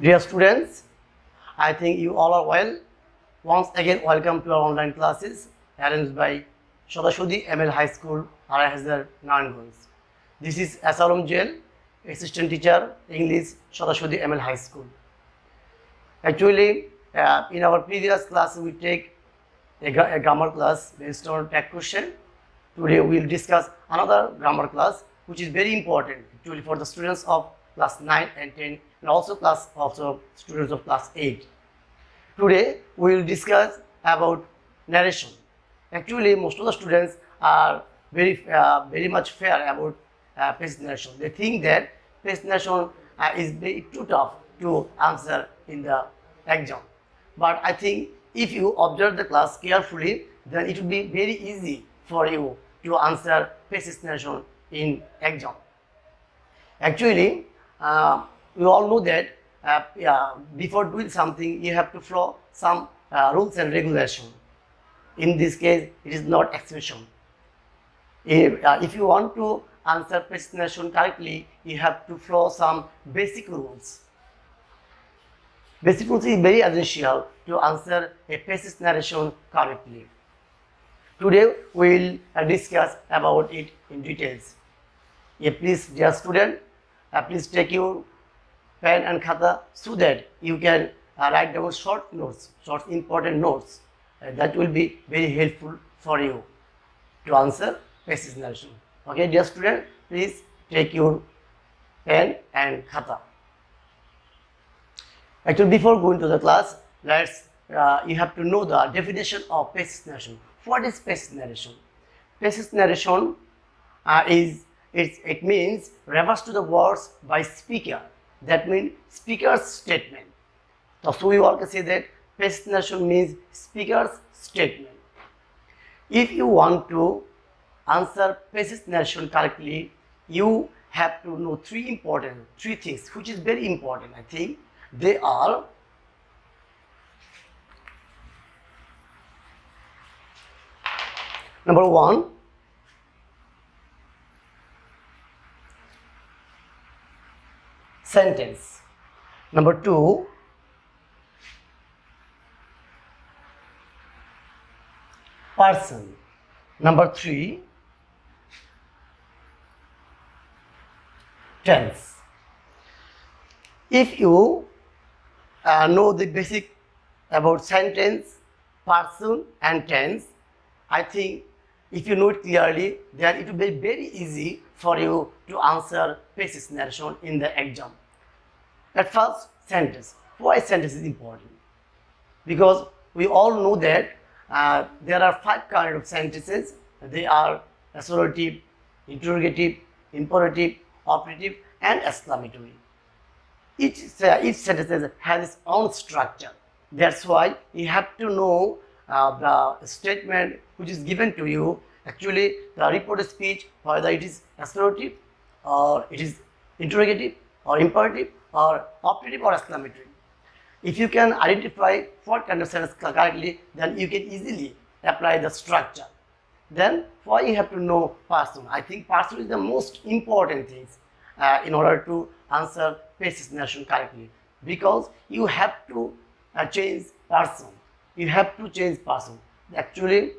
Dear students, I think you all are well. Once again, welcome to our online classes arranged by SADASADI M.L High School, Narration, Narration. This is SRM, Assistant Teacher, English, SADASADI M.L High School. Actually, in our previous class, we take a grammar class based on tag question. Today, we will discuss another grammar class, which is very important actually for the students of class 9 and 10, and also students of class 8. Today, we will discuss about narration. Actually, most of the students are very much fair about passage narration. They think that passage narration is very too tough to answer in the exam. But I think if you observe the class carefully, then it will be very easy for you to answer passage narration in exam. Actually, we all know that before doing something, you have to follow some rules and regulations. In this case, it is not exception. If you want to answer passage narration correctly, you have to follow some basic rules. Basic rules is very essential to answer a passage narration correctly. Today, we will discuss about it in details. Please, dear student, please take your pen and khata so that you can write down short important notes. That will be very helpful for you to answer passage narration. Okay, dear student, please take your pen and khata. Actually, before going to the class, you have to know the definition of passage narration. What is passage narration? Passage narration it means refers to the words by speaker. That means speaker's statement. So we all can say that passage narration means speaker's statement. If you want to answer passage narration correctly, you have to know three things, which is very important. I think they are: number one, sentence. Number two, person. Number three, tense. If you know the basic about sentence, person and tense, I think if you know it clearly, then it will be very easy for you to answer passage narration in the exam. At first, sentence. Why sentence is important? Because we all know that there are 5 kinds of sentences. They are assertive, interrogative, imperative, operative, and exclamatory. Each sentence has its own structure. That's why you have to know the statement which is given to you. Actually, the reported speech, whether it is assertive or it is interrogative or imperative or operative or exclamatory. If you can identify what kind of sentence correctly, then you can easily apply the structure. Then why you have to know person? I think person is the most important thing in order to answer passage narration correctly, because you have to change person. You have to change person. Actually,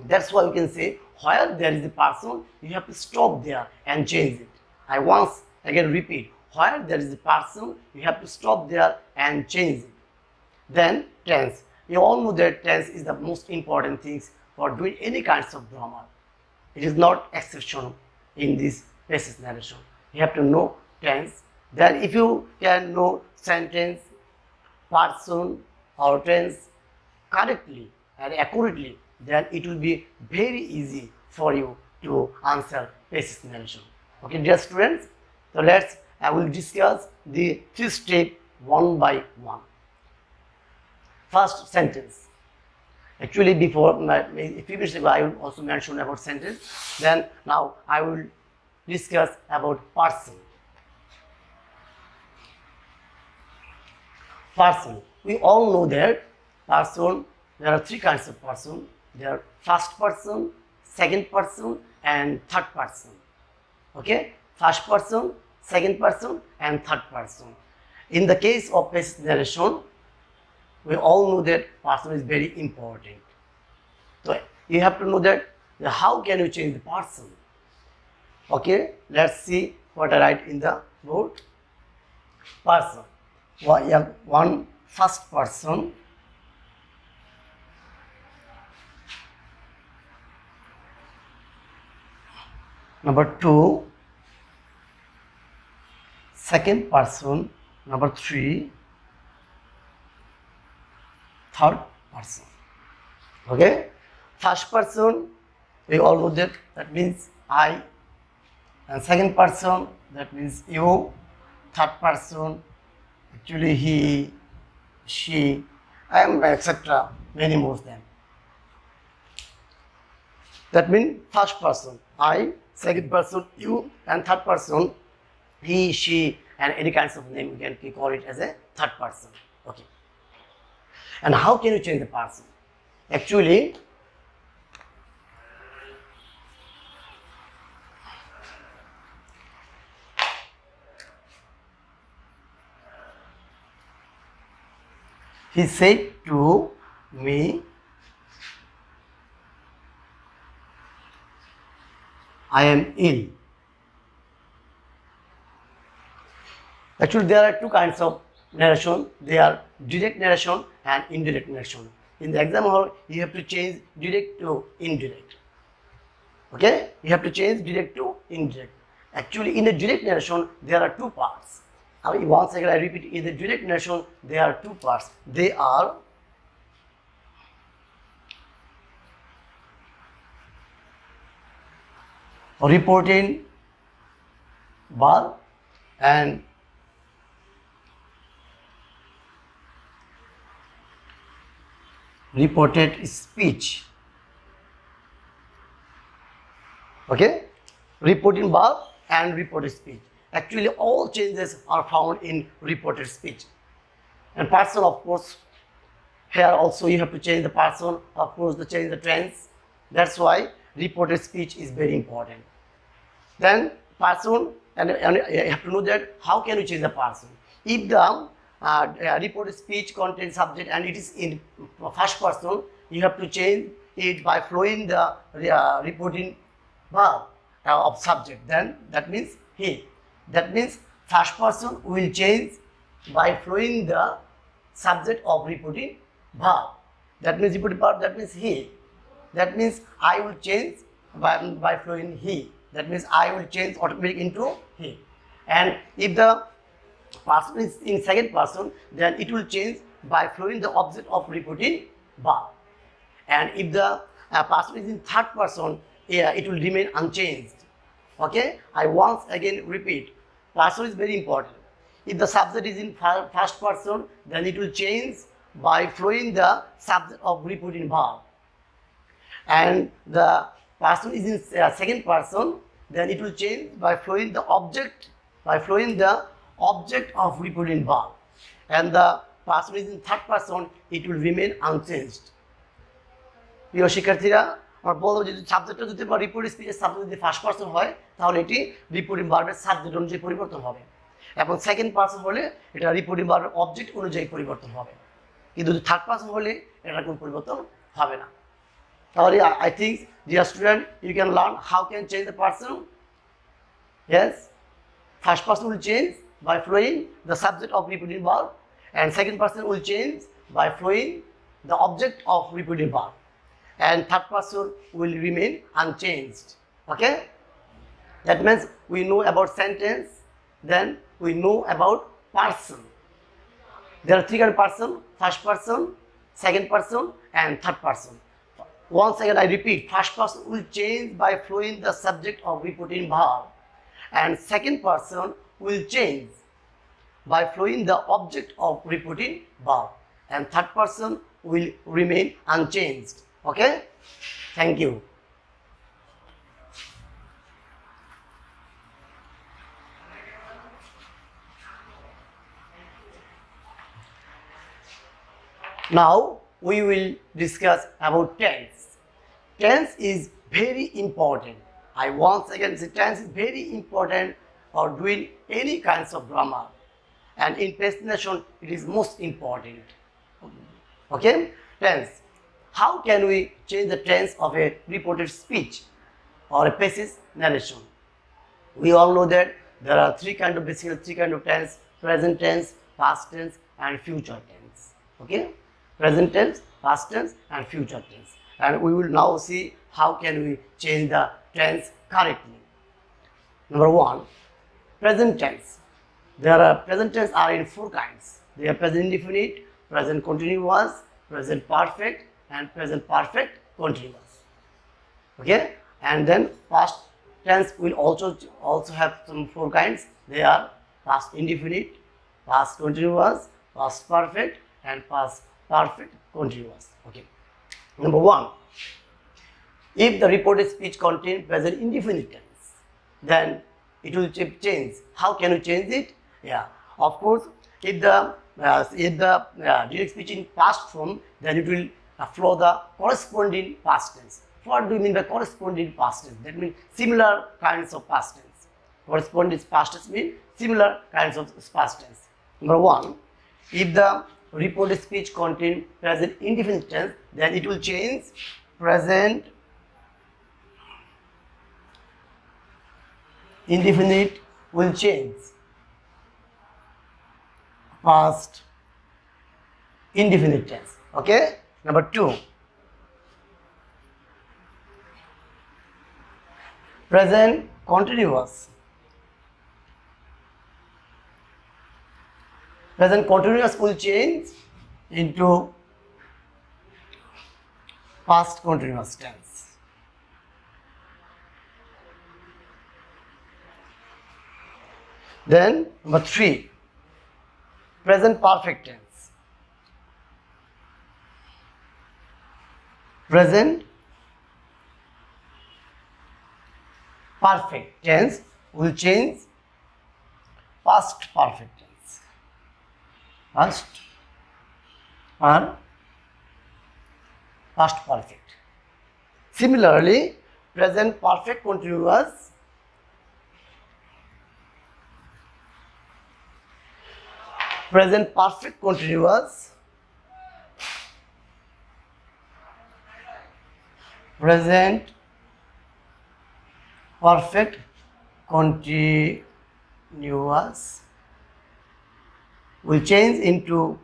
that's why you can say where there is a person, you have to stop there and change it. I once again repeat, where there is a person, you have to stop there and change it. Then tense. You all know that tense is the most important things for doing any kinds of grammar. It is not exception in this passage narration. You have to know tense. Then if you can know sentence, person or tense correctly and accurately, then it will be very easy for you to answer passage narration. Okay, dear students, so I will discuss the 3 steps one by one. First, sentence. Actually, a few minutes ago, I will also mention about sentence. Then now I will discuss about person. Person. We all know that person, there are 3 kinds of person. There are first person, second person, and third person. Okay? First person, second person, and third person. In the case of passive narration, we all know that person is very important. So you have to know that how can you change the person. Okay, let's see what I write in the board. Person. One first person. Number 2, second person. Number 3, third person. Okay, first person, we all know that means I, and second person, that means you, third person, actually he, she, I am, etc. Many more of them. That means first person I, second person you, and third person he, she, and any kinds of name you can call it as a third person. Okay. And how can you change the person? Actually, he said to me, I am ill. Actually, there are two kinds of narration. They are direct narration and indirect narration. In the exam hall, you have to change direct to indirect. Okay? You have to change direct to indirect. Actually, in the direct narration, there are two parts. Once again, I repeat, in the direct narration, there are two parts. They are reporting verb and reported speech. Okay, reporting verb and reported speech. Actually, all changes are found in reported speech. And person, of course, here also you have to change the person, of course, to change the tense. That's why reported speech is very important. Then person, and you have to know that how can you change the person. If the reported speech contains subject and it is in first person, you have to change it by flowing the reporting verb of subject. Then that means he. That means first person will change by flowing the subject of reporting verb. That means reporting verb, that means he. That means I will change by flowing he. That means I will change automatically into he. And if the person is in second person, then it will change by flowing the object of reporting verb. And if the person is in third person, it will remain unchanged. Okay, I once again repeat, person is very important. If the subject is in first person, then it will change by flowing the subject of reporting verb. And the person is in second person, then it will change by flowing the object of reporting verb. And the person is in third person, it will remain unchanged. প্রিয় শিক্ষার্থীরা, আমার বলবো যদি সাবজেক্টটা যদি বা reporting স্পিচের subject যদি first person হয়, তাহলে এটি রিপোর্টিং ভার্বের সাবজেক্ট অনুযায়ী পরিবর্তন হবে। এবং সেকেন্ড পারসন হলে এটা রিপোর্টিং ভার্বের অবজেক্ট অনুযায়ী পরিবর্তন হবে। কিন্তু যদি থার্ড পারসন হলে এটা কোনো পরিবর্তন হবে না। তাহলে I think dear student, you can learn how can change the person. Yes, first person will change by flowing the subject of repeating verb, and second person will change by flowing the object of repeating verb, and third person will remain unchanged. Okay, that means we know about sentence, then we know about person. There are three kind of person: first person, second person, and third person. Once again, I repeat, first person will change by flowing the subject of repeating verb, and second person will change by flowing the object of repeating verb, and third person will remain unchanged. Okay, thank you. Now we will discuss about tense. Tense is very important. I once again say tense is very important for doing any kinds of grammar. and in presentation it is most important. Okay, tense. How can we change the tense of a reported speech or a passage narration? We all know that there are basically three kind of tense: present tense, past tense, and future tense. Okay, present tense, past tense, and future tense. And we will now see how can we change the tense correctly. Number one, present tense. Present tense are in four kinds. They are present indefinite, present continuous, present perfect, and present perfect continuous. Okay, and then past tense will also have some four kinds. They are past indefinite, past continuous, past perfect, and past perfect continuous. Okay. Number one, if the reported speech contains present indefinite tense, then it will change. How can you change it? Yeah, of course, if the direct speech in past form, then it will follow the corresponding past tense. What do you mean by corresponding past tense? That means similar kinds of past tense. Corresponding past tense means similar kinds of past tense. Number one, if the reported speech contains present indefinite tense, then it will change present indefinite will change past indefinite tense. Okay. Number two, present continuous. Present continuous will change into past continuous tense. Then number three, present perfect tense. Present perfect tense will change past perfect tense. Past or past perfect. Similarly, present perfect continuous present perfect continuous present perfect continuous will change into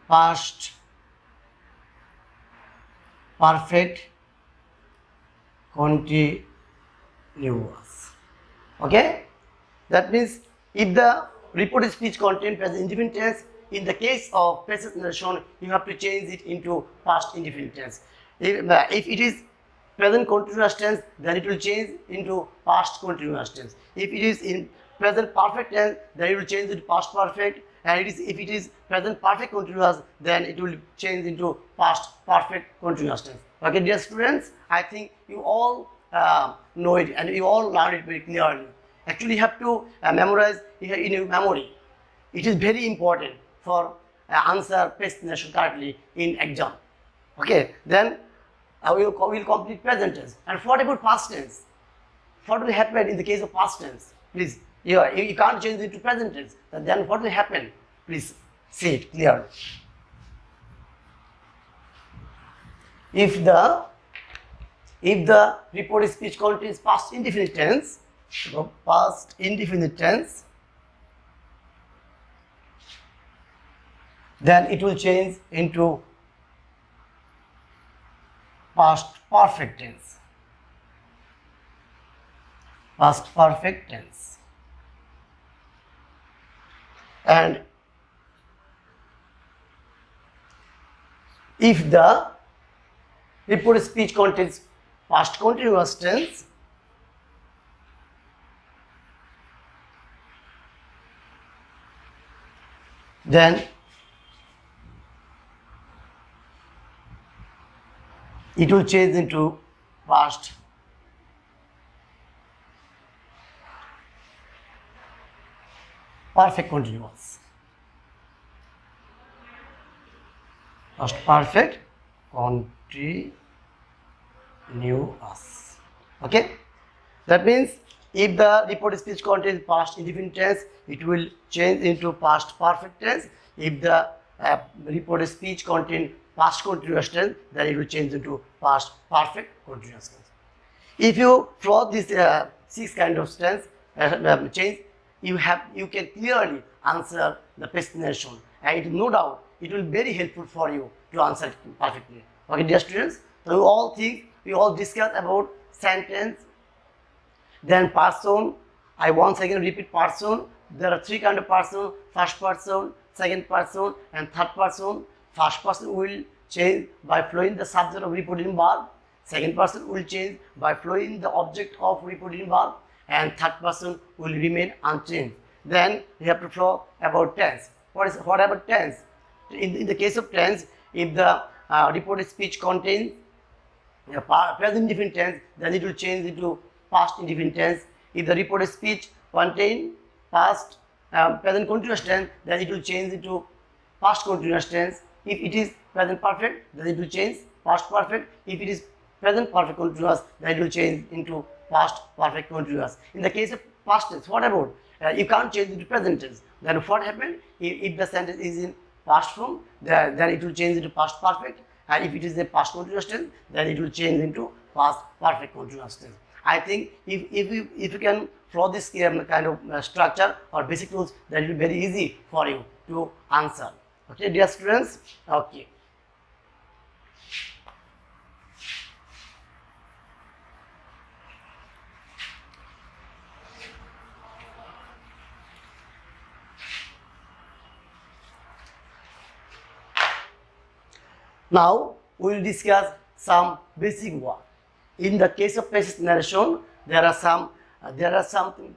past perfect continuous. Okay, that means if the reported speech contains present indefinite tense, in the case of passage narration, you have to change it into past indefinite tense. If it is present continuous tense, then it will change into past continuous tense. If it is in present perfect tense, then it will change into past perfect. And if it is present perfect continuous, then it will change into past perfect continuous tense. Okay, dear students, I think you all know it and you all learn it very clearly. Actually, you have to memorize in your memory. It is very important for answer passage narration correctly in exam. Okay, then we will complete present tense. And what about past tense? What will happen in the case of past tense? Please, you can't change it to present tense. Then what will happen? Please see it clearly. If the reported speech contains past indefinite tense, past indefinite tense, then it will change into past perfect tense. Past perfect tense. And if the reported speech contains past continuous tense, then it will change into past perfect continuous. Past perfect continuous. Okay, that means If the reported speech contains past indefinite tense, it will change into past perfect tense. If the reported speech contains past continuous tense, then it will change into past perfect continuous tense. If you plot this 6 kind of tense change, you can clearly answer the presentation, and it, no doubt it will be very helpful for you to answer it perfectly. Okay, dear students, so we all discussed about sentence, then person. I once again repeat person. There are 3 kind of person: first person, second person, and third person. First person will change by flowing the subject of reporting verb. Second person will change by flowing the object of reporting verb, and third person will remain unchanged. Then we have to flow about tense. What about tense? In the case of tense, if the reported speech contains present indefinite tense, then it will change into past indefinite tense. If the reported speech contains past present continuous tense, then it will change into past continuous tense. If it is present perfect, then it will change past perfect. If it is present perfect continuous, then it will change into past perfect continuous. In the case of past tense, what about? You can't change into present tense. Then what happened? If the sentence is in past form, then it will change into past perfect. And if it is a past continuous tense, then it will change into past perfect continuous tense. I think if you can follow this kind of structure or basic rules, then it will be very easy for you to answer. Okay, dear students. Okay. Now we will discuss some basic words. In the case of passive narration, there are some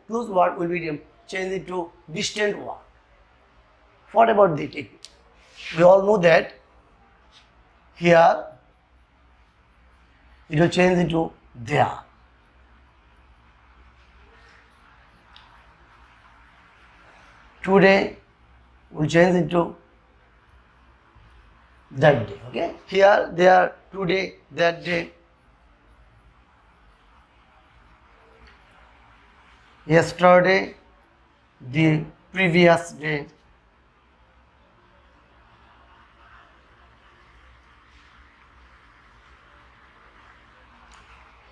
close word will be changed into distant word. What about the technique? We all know that here it will change into there. Today will change into that day. Okay, here, there, today, that day, yesterday, the previous day,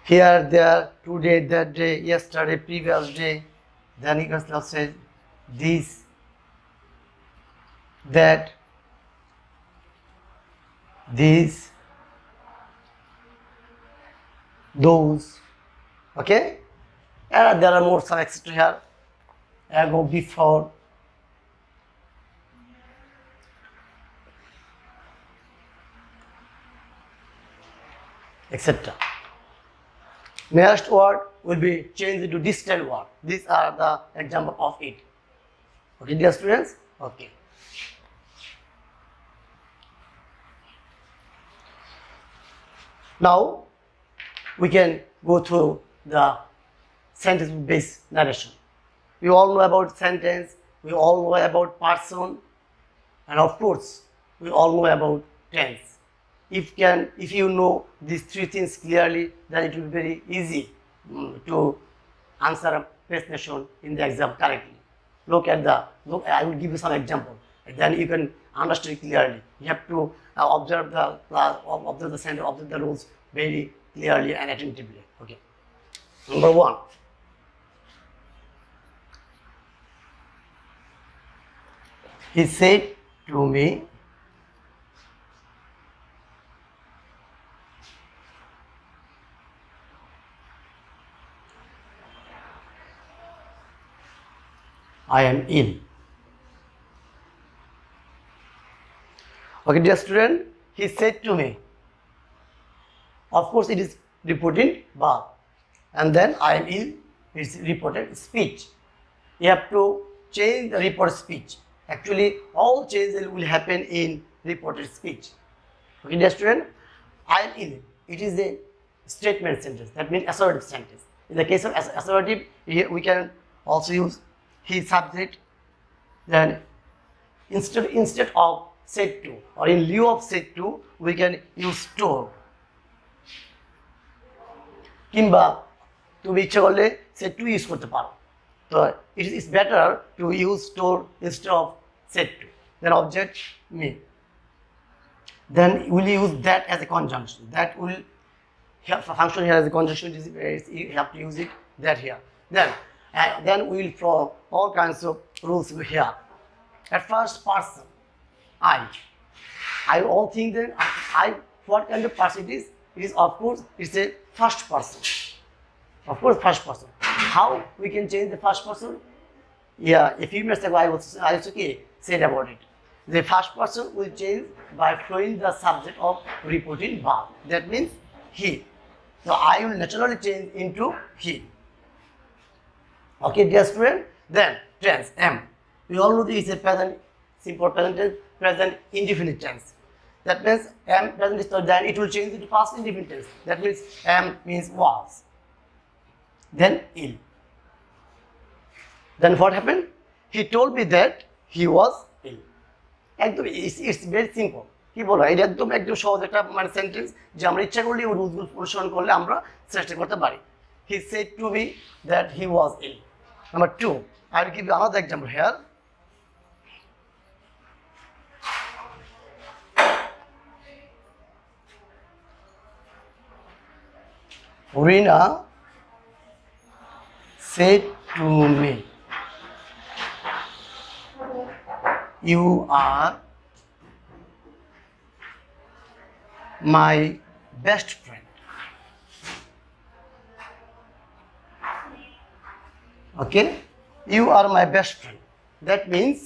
here, there, today, that day, yesterday, previous day. Then you can now say this, that, these, those. Okay, and there are more some etc. here. Ago, before, etc. Next word will be changed into distant word. These are the example of it. Okay, dear students. Okay. Now we can go through the sentence-based narration. We all know about sentence, we all know about person, and of course we all know about tense. If you know these 3 things clearly, then it will be very easy to answer a presentation in the exam correctly. I will give you some example, and then you can understand clearly. You have to observe the class, observe the sentence, observe the rules very clearly and attentively. Okay. Number 1. He said to me, I am ill. Okay, dear student, he said to me. Of course, it is reporting verb, and then I am ill is reported speech. You have to change the reported speech. Actually, all changes will happen in reported speech. Okay, dear student, I am ill. It is a statement sentence. That means assertive sentence. In the case of assertive, we can also use he subject. Then instead of said to, or in lieu of said to, we can use told. কিংবা তুমি ইচ্ছে করলে set to use করতে পারো। তো it is better to use store instead of set to. Then object me. Then we'll use that as a conjunction. That will have a function here as a conjunction. You have to use it that here. Then we will follow all kinds of rules here. At first, person, I all think that what kind of person it is? It is, of course, it's a first person. Of course, first person. How we can change the first person? Yeah, a few minutes ago I was said about it. The first person will change by flowing the subject of reporting verb. That means he. So I will naturally change into he. Okay, dear student. Then tense M. We all know this is a present simple present tense, present indefinite tense. That means M present is then it will change into past indefinite tense. That means M means was. Then ill. Then what happened? He told me that he was ill. একদম it's very simple. কি বলো, এটা একদম সহজ একটা মানে sentence যে আমরা ইচ্ছা করলে ওই রুলসগুলো অনুসরণ করলে আমরা চেষ্টা করতে পারি। He said to me that he was ill. Number 2, I will give you another example here. Rina said to me, you are my best friend. Okay, you are my best friend. That means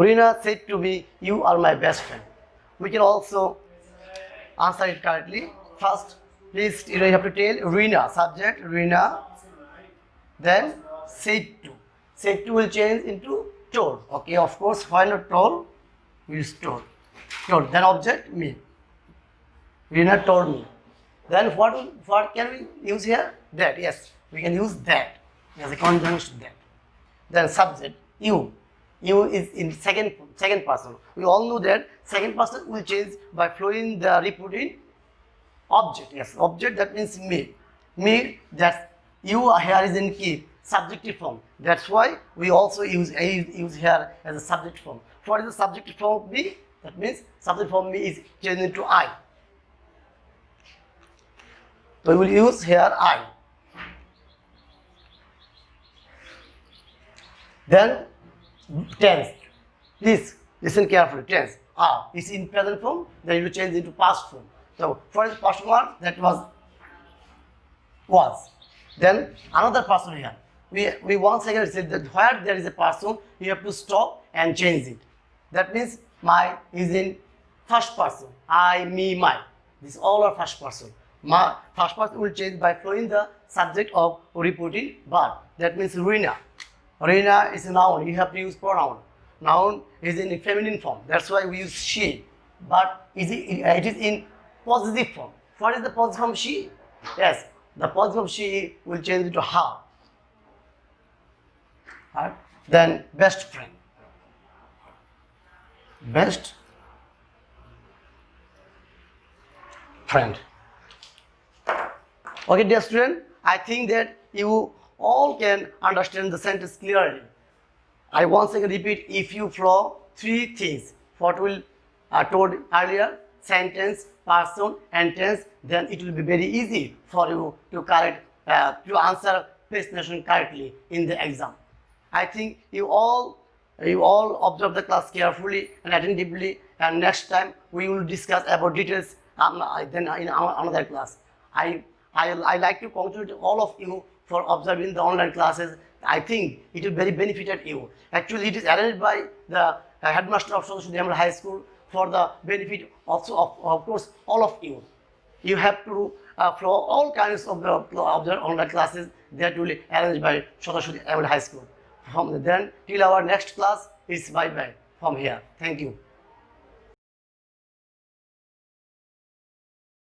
Rina said to me, you are my best friend. We can also answer it correctly. First, please, you have to tell Rina, subject Rina, then said to. Said to will change into told. Okay, of course, why not told? We use told. Told. Then object me. Rina told me. Then what can we use here? That. Yes, we can use that as a conjunction. That. Then subject you. You is in second person. We all know that second person will change by flowing the repeating object. Yes, object, that means me. Me, that you here is in key subjective form. That's why we also use here as a subject form. What is the subjective form of me? That means subject form me is changed into I. So we will use here I. Then tense. Please listen carefully. Tense. Is in present form. Then you will change into past form. So for the past one, that was. Then another person here. We once again said that where there is a person, you have to stop and change it. That means my is in first person. I, me, my. These all are first person. My first person will change by flowing the subject of repeating verb. That means Rina. Rina is a noun. You have to use pronoun. Noun is in a feminine form. That's why we use she. But it is in positive form. What is the positive form she? Yes, the positive form she will change into her. Right? Then best friend. Best friend. Okay, dear student, I think that you all can understand the sentence clearly. I once again repeat, if you follow 3 things, what will told earlier, sentence, person and tense, then it will be very easy for you to correct to answer question correctly in the exam. I think you all observe the class carefully and attentively, and next time we will discuss about details then in another class. I like to congratulate all of you for observing the online classes. I think it will very benefit you. Actually, it is arranged by the headmaster of SADASADI M.L High School for the benefit also of course all of you. You have to follow all kinds of the online classes that will be arranged by SADASADI M.L High School. From then till our next class is bye bye from here. Thank you.